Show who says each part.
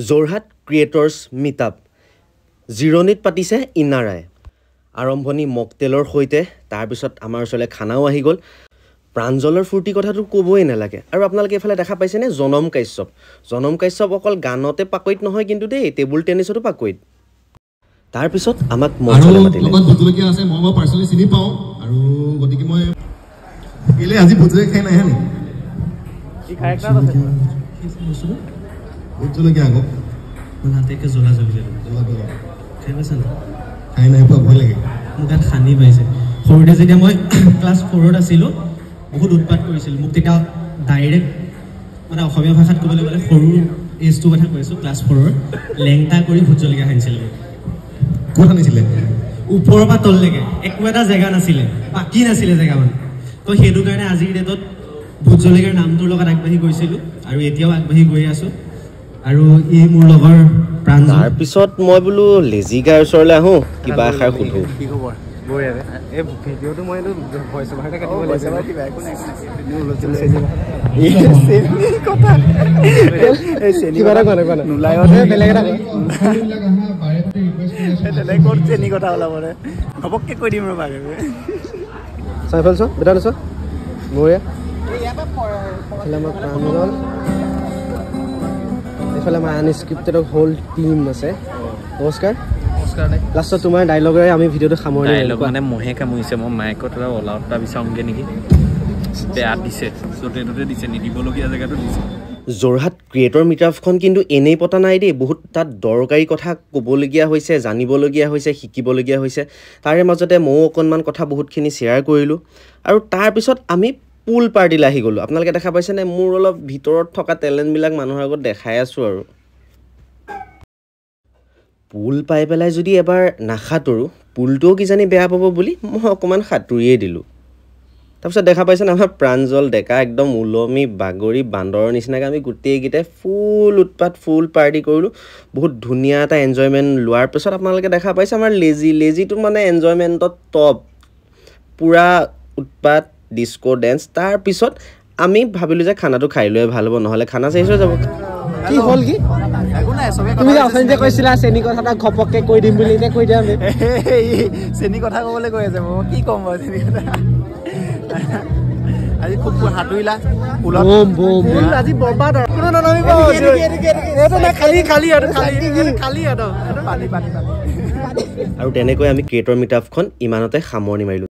Speaker 1: Jorhat creators meetup জিৰণিত পাতিছে ইনাৰাই আৰম্ভণি মকটেলৰ সৈতে তাৰপিছত আমাৰ ওচৰলৈ খানাও আহি গ'ল প্ৰাঞ্জলৰ ফূৰ্তি কথাটো ক'বই নালাগে আৰু আপোনালোকে এফালে দেখা পাইছেনে জনম কাশ্যপ অকল গানতে পাকৈত নহয় কিন্তু দেই টেবুল টেনিছতো পাকৈত তাৰপিছত আমাক মঞ্চলৈ মাতিলে
Speaker 2: ভুজলকীয়া আছে মই পাৰ্চনেলি চিনি পাওঁ আৰু গতিকে মই এলে আজি ভুজলকীয়া খাই নাই হেনে
Speaker 3: কি খাইকটাৰ আছে
Speaker 2: ভুজলকীয়া আগত
Speaker 4: নাতেকে জ্বলা খাই পাইছা না
Speaker 2: খাই নাই পোৱা ভয় লাগে
Speaker 4: মোক গাত খানি পাইছে সৰুতে যেতিয়া মই ক্লাছ 4ত আছিলোঁ বহুত উৎপাত কৰিছিল মোক তেতিয়া ডাইৰেক্ট মানে অসমীয়া ভাষাত ক'বলৈ গ'লে সৰু এজটো কথা কৈছোঁ ক্লাছ 4ৰ লেংটা কৰি ভুজলকীয়া খাইছিল
Speaker 2: ক'ত আনিছিলে
Speaker 4: ওপৰৰ পৰা তললৈকে একো এটা জেগা নাছিলে বাকী নাছিলে জেগা মানে তো সেইটো কাৰণে আজিৰ ডেটত ভুজলকীয়াৰ নামটোৰ লগত আগবাঢ়ি গৈছিলোঁ আৰু এতিয়াও আগবাঢ়ি গৈ আছোঁ আৰু এই মোৰ লগৰ প্ৰাঞ্জল
Speaker 1: তাৰপিছত মই বোলো লেজি গাৰ ওচৰলৈ আহোঁ কিবা এষাৰ সুধো
Speaker 3: কি খবৰ বঢ়িয়া এই ভিডিঅ'টো মই ভইচ অভাৰতে কাটিব চেনি কথা ওলাব ঘপককে কৈ দিম ৰ'বা
Speaker 1: চাইফাল চ বেটা চ বঢ়িয়া আমাৰ প্ৰাঞ্জল এইফালে আমাৰ আনস্ক্ৰিপ্টেড হোল টিম আছে নমস্কাৰ লাষ্টত তোমাৰ ডাইলগেৰে আমি ভিডিঅ'টো সামৰি
Speaker 5: ডাইলগ মানে মহে কামুৰিছে মই মাইকত অলাউটা বিচাৰোঁগৈ নেকি বেয়া দিছে য'তে ত'তে দিছে নিদিবলগীয়া জেগাটো দিছে
Speaker 1: যোৰহাট ক্ৰিয়েটৰ মিটআপখন কিন্তু এনেই পতা নাই দেই বহুত তাত দৰকাৰী কথা ক'বলগীয়া হৈছে জানিবলগীয়া হৈছে শিকিবলগীয়া হৈছে তাৰে মাজতে ময়ো অকণমান কথা বহুতখিনি শ্বেয়াৰ কৰিলোঁ আৰু তাৰপিছত আমি পুল পাৰ্টিলৈ আহি গ'লোঁ আপোনালোকে দেখা পাইছেনে মোৰ অলপ ভিতৰত থকা টেলেণ্টবিলাক মানুহৰ আগত দেখাই আছোঁ আৰু পুল পাই পেলাই যদি এবাৰ নাসাঁতোৰোঁ পুলটোও কিজানি বেয়া পাব বুলি মই অকণমান সাঁতুৰিয়ে দিলোঁ তাৰপিছত দেখা পাইছেনে আমাৰ প্ৰাঞ্জল ডেকা একদম ওলমি বাগৰি বান্দৰৰ নিচিনাকৈ আমি গোটেইকেইটাই ফুল উৎপাত ফুল পাৰ্টি কৰিলোঁ বহুত ধুনীয়া এটা এনজয়মেণ্ট লোৱাৰ পিছত আপোনালোকে দেখা পাইছে আমাৰ লেজিটো মানে এনজয়মেণ্টত টপ পূৰা উৎপাত ডিস্কো ডেন্স তাৰপিছত আমি ভাবিলোঁ যে খানাটো খাই লৈ ভাল হ'ব নহ'লে খানা চেঞ্জ হৈ যাব কি হ'ল কি তুমি অথনি যে কৈছিলা চেনি কথা এটা ঘপককে কৈ দিম বুলি এতিয়া কৈ দিয়া
Speaker 3: চেনি কথা ক'বলৈ কৈ আছে মই কি ক'ম বাৰু চেনি কথা আজি খুব সাঁতুৰিলা আজি বৰবাদ
Speaker 1: আৰু তেনেকৈ আমি ক্ৰিয়েটৰ মিটআপখন ইমানতে সামৰণি মাৰিলোঁ